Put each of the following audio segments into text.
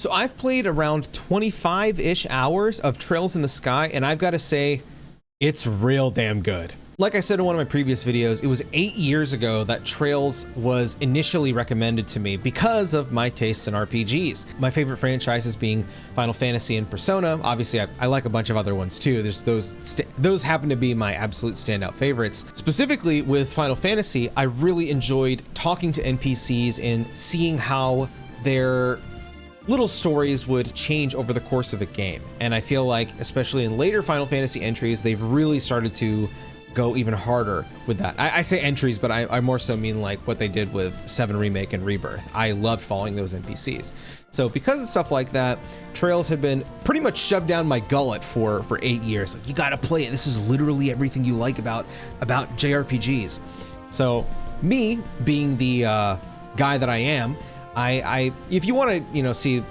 So I've played around 25-ish hours of Trails in the Sky, and I've got to say, it's real damn good. Like I said in one of my previous videos, it was 8 years ago that Trails was initially recommended to me because of my tastes in RPGs. My favorite franchises being Final Fantasy and Persona. Obviously, I like a bunch of other ones too. There's those happen to be my absolute standout favorites. Specifically with Final Fantasy, I really enjoyed talking to NPCs and seeing how their little stories would change over the course of a game. And I feel like, especially in later Final Fantasy entries, they've really started to go even harder with that. I say entries, but I more so mean like what they did with 7 Remake and Rebirth. I loved following those NPCs. So because of stuff like that, Trails had been pretty much shoved down my gullet for 8 years. Like, you gotta play it. This is literally everything you like about JRPGs. So me being the guy that I am, I if you want to, see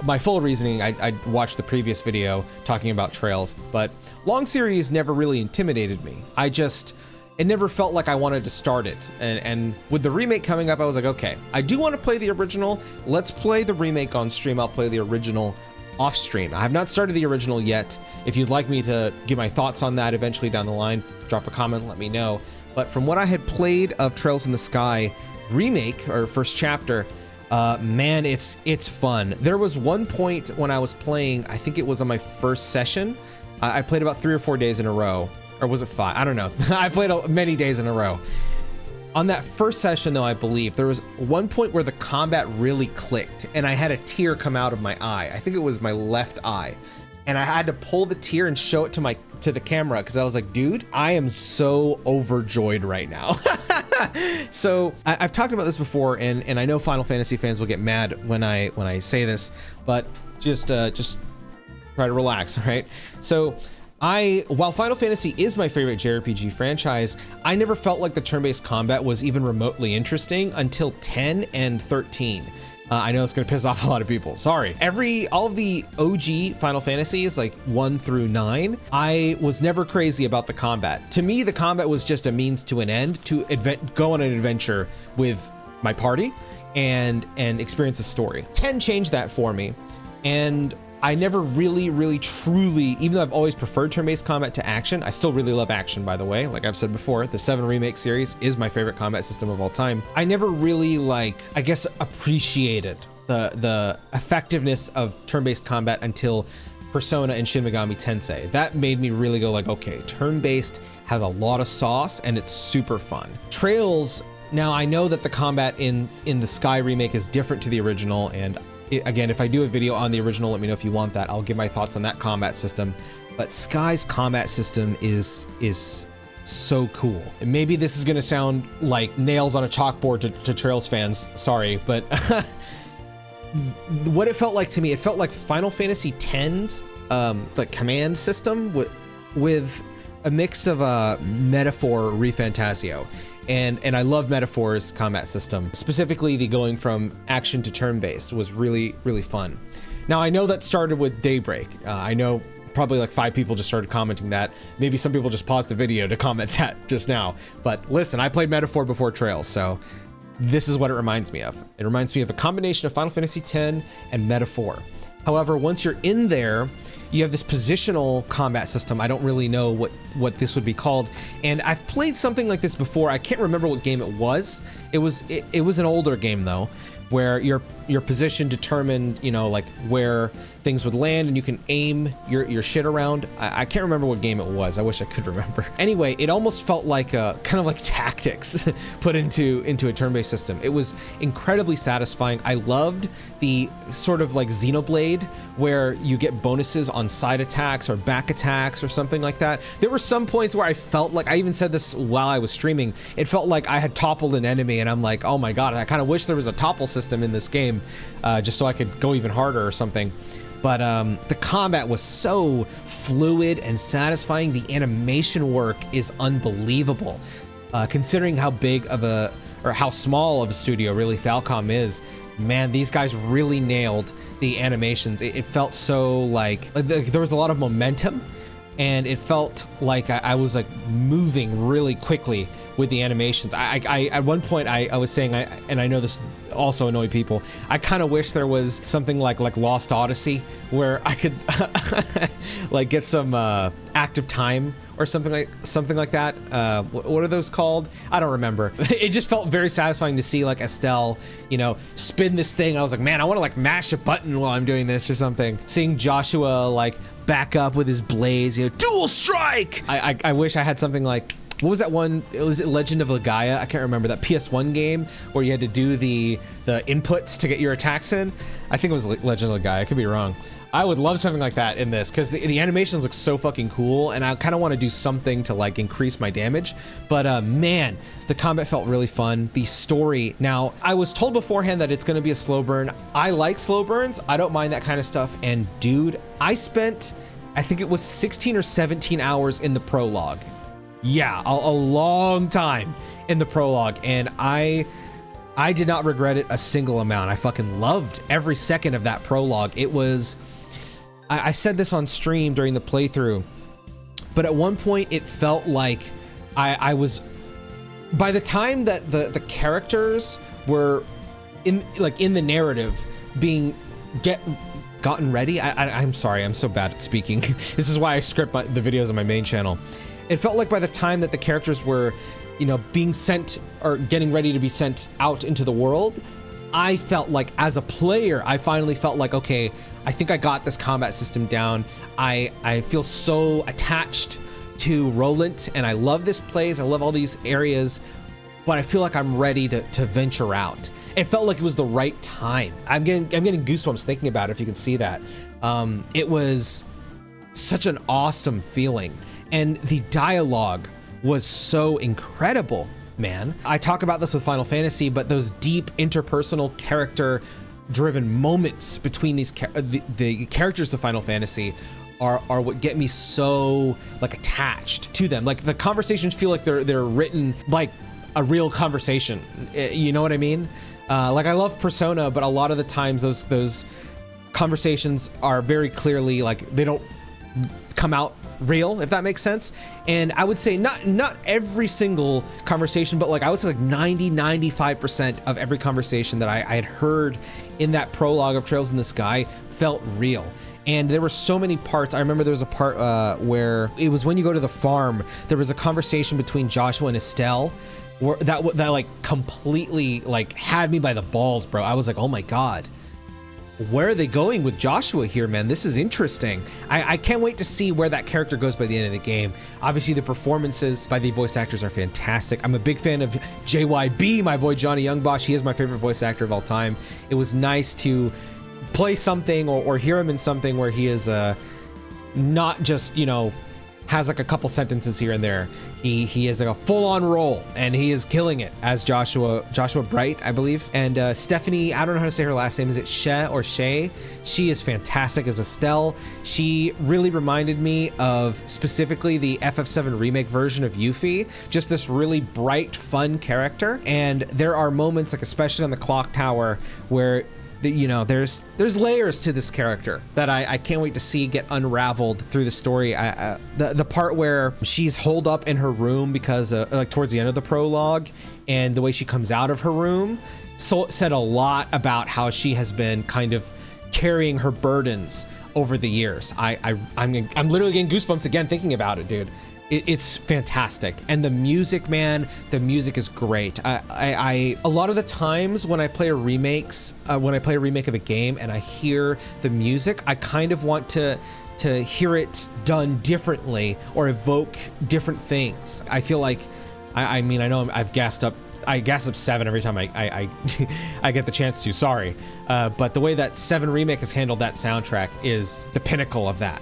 my full reasoning, I'd watch the previous video talking about Trails, but long series never really intimidated me. It never felt like I wanted to start it. And with the remake coming up, I was like, okay, I do want to play the original. Let's play the remake on stream. I'll play the original off stream. I have not started the original yet. If you'd like me to give my thoughts on that eventually down the line, drop a comment, let me know. But from what I had played of Trails in the Sky remake, or first chapter, man, it's fun. There was one point when I was playing, I think it was on my first session. I played about 3 or 4 days in a row, or was it 5? I don't know. I played many days in a row. On that first session, though, I believe there was one point where the combat really clicked, and I had a tear come out of my eye. I think it was my left eye, and I had to pull the tear and show it to the camera because I was like, dude, I am so overjoyed right now. So I've talked about this before, and I know Final Fantasy fans will get mad when I say this, but just try to relax, all right? So while Final Fantasy is my favorite JRPG franchise, I never felt like the turn-based combat was even remotely interesting until 10 and 13. I know it's gonna piss off a lot of people. Sorry. All of the OG Final Fantasies, like 1 through 9, I was never crazy about the combat. To me, the combat was just a means to an end to go on an adventure with my party and experience a story. 10 changed that for me, and I never really truly, even though I've always preferred turn-based combat to action, I still really love action, by the way. Like I've said before, the 7 Remake series is my favorite combat system of all time. I never really, appreciated the effectiveness of turn-based combat until Persona and Shin Megami Tensei. That made me really go like, okay, turn-based has a lot of sauce and it's super fun. Trails, now I know that the combat in the Sky Remake is different to the original, and again, if I do a video on the original, let me know if you want that. I'll give my thoughts on that combat system. But Sky's combat system is so cool. And maybe this is gonna sound like nails on a chalkboard to Trails fans, sorry, but what it felt like to me, it felt like Final Fantasy X's command system with a mix of Metaphor ReFantazio. And I love Metaphor's combat system. Specifically, the going from action to turn-based was really fun. Now, I know that started with Daybreak. I know probably like 5 people just started commenting that. Maybe some people just paused the video to comment that just now. But listen, I played Metaphor before Trails, so this is what it reminds me of. It reminds me of a combination of Final Fantasy X and Metaphor. However, once you're in there, you have this positional combat system. I don't really know what this would be called. And I've played something like this before. I can't remember what game it was. It was an older game though, where your position determined, like where things would land, and you can aim your shit around. I can't remember what game it was. I wish I could remember. Anyway, it almost felt like kind of like tactics put into a turn-based system. It was incredibly satisfying. I loved the sort of like Xenoblade, where you get bonuses on side attacks or back attacks or something like that. There were some points where I felt like, I even said this while I was streaming, it felt like I had toppled an enemy, and I'm like, oh my god, I kind of wish there was a topple system in this game, just so I could go even harder or something. But the combat was so fluid and satisfying. The animation work is unbelievable. Considering how big of or how small of a studio really Falcom is, man, these guys really nailed the animations. It felt so like there was a lot of momentum, and it felt like I was like moving really quickly with the animations. I at one point I was saying, and I know this also annoy people, I kind of wish there was something like Lost Odyssey where I could like get some active time or something like that. What are those called? I don't remember. It just felt very satisfying to see like Estelle, you know, spin this thing. I was like, man, I want to like mash a button while I'm doing this or something. Seeing Joshua like back up with his blades, you know, dual strike. I wish I had something like, what was that one? Was it Legend of Legaia? I can't remember, that PS1 game where you had to do the inputs to get your attacks in. I think it was Legend of Legaia. I could be wrong. I would love something like that in this because the animations look so fucking cool, and I kind of want to do something to like increase my damage. But man, the combat felt really fun. The story. Now, I was told beforehand that it's going to be a slow burn. I like slow burns. I don't mind that kind of stuff. And dude, I spent, I think it was 16 or 17 hours in the prologue. Yeah, a long time in the prologue, and I did not regret it a single amount. I fucking loved every second of that prologue. It was, I said this on stream during the playthrough, but at one point it felt like I was, by the time that the characters were in the narrative being gotten ready, I'm sorry, I'm so bad at speaking. This is why I script the videos on my main channel. It felt like by the time that the characters were, you know, being sent or getting ready to be sent out into the world, I felt like as a player, I finally felt like, okay, I think I got this combat system down. I feel so attached to Roland, and I love this place. I love all these areas, but I feel like I'm ready to venture out. It felt like it was the right time. I'm getting goosebumps thinking about it, if you can see that. It was such an awesome feeling. And the dialogue was so incredible, man. I talk about this with Final Fantasy, but those deep interpersonal character-driven moments between these the characters of Final Fantasy are what get me so like attached to them. Like the conversations feel like they're written like a real conversation. You know what I mean? Like I love Persona, but a lot of the times those conversations are very clearly like they don't come out real, if that makes sense. And I would say not every single conversation, but like I would say like 95% of every conversation that I had heard in that prologue of Trails in the Sky felt real. And there were so many parts. I remember there was a part where it was when you go to the farm, there was a conversation between Joshua and Estelle where that like completely like had me by the balls, bro. I was like, oh my God, where are they going with Joshua here, man? This is interesting. I can't wait to see where that character goes by the end of the game. Obviously, the performances by the voice actors are fantastic. I'm a big fan of JYB, my boy Johnny Youngbosh. He is my favorite voice actor of all time. It was nice to play something or hear him in something where he is not just, you know, has like a couple sentences here and there. He is like a full-on role, and he is killing it as Joshua Bright, I believe. And Stephanie, I don't know how to say her last name. Is it She or Shay? She is fantastic as Estelle. She really reminded me of specifically the FF7 remake version of Yuffie. Just this really bright, fun character. And there are moments, like especially on the clock tower, where you know, there's layers to this character that I can't wait to see get unraveled through the story. The part where she's holed up in her room because like towards the end of the prologue, and the way she comes out of her room said a lot about how she has been kind of carrying her burdens over the years. I'm literally getting goosebumps again thinking about it, dude. It's fantastic. And the music, man, the music is great. A lot of the times when I play a remake of a game and I hear the music, I kind of want to hear it done differently or evoke different things. I feel like, I mean, I know I've gassed up 7 every time I get the chance to, sorry. But the way that 7 Remake has handled that soundtrack is the pinnacle of that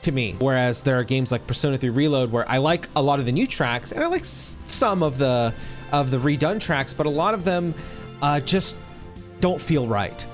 to me. Whereas there are games like Persona 3 Reload where I like a lot of the new tracks and I like some of the redone tracks, but a lot of them just don't feel right.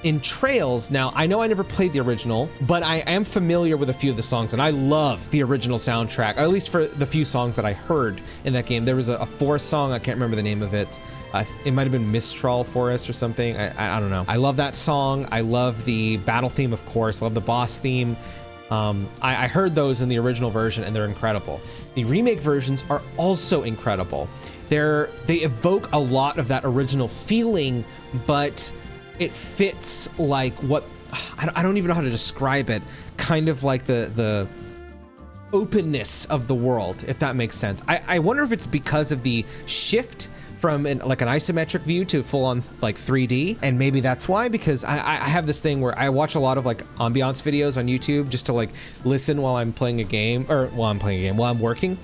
In Trails, now I know I never played the original, but I am familiar with a few of the songs, and I love the original soundtrack, or at least for the few songs that I heard in that game. There was a forest song, I can't remember the name of it. It might have been Mistral Forest or something. I don't know. I love that song. I love the battle theme, of course. I love the boss theme. I heard those in the original version and they're incredible. The remake versions are also incredible. They evoke a lot of that original feeling, but it fits like what, I don't even know how to describe it, kind of like the openness of the world, if that makes sense. I wonder if it's because of the shift from like an isometric view to full on like 3D, and maybe that's why, because I have this thing where I watch a lot of like ambiance videos on YouTube just to like listen while I'm playing a game, or while I'm working,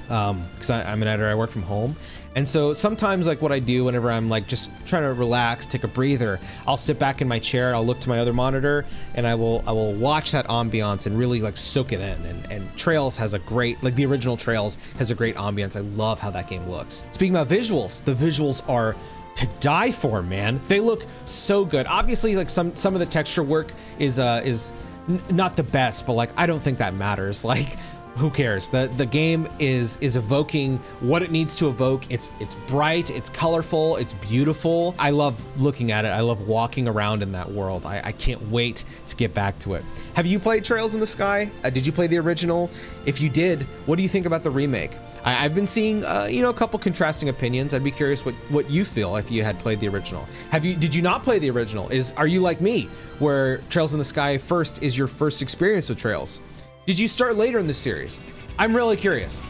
because I'm an editor, I work from home. And so sometimes like what I do whenever I'm like just trying to relax, take a breather, I'll sit back in my chair, I'll look to my other monitor, and I will watch that ambiance and really like soak it in. And Trails has a great, like the original Trails has a great ambiance. I love how that game looks. Speaking about visuals, the visuals are to die for, man. They look so good. Obviously, like some of the texture work is not the best, but like I don't think that matters. Like, who cares? The game is evoking what it needs to evoke. It's bright, it's colorful, it's beautiful. I love looking at it. I love walking around in that world. I can't wait to get back to it. Have you played Trails in the Sky? Did you play the original? If you did, what do you think about the remake? I've been seeing a couple contrasting opinions. I'd be curious what you feel if you had played the original. Did you not play the original? Are you like me, where Trails in the Sky first is your first experience with Trails? Did you start later in the series? I'm really curious.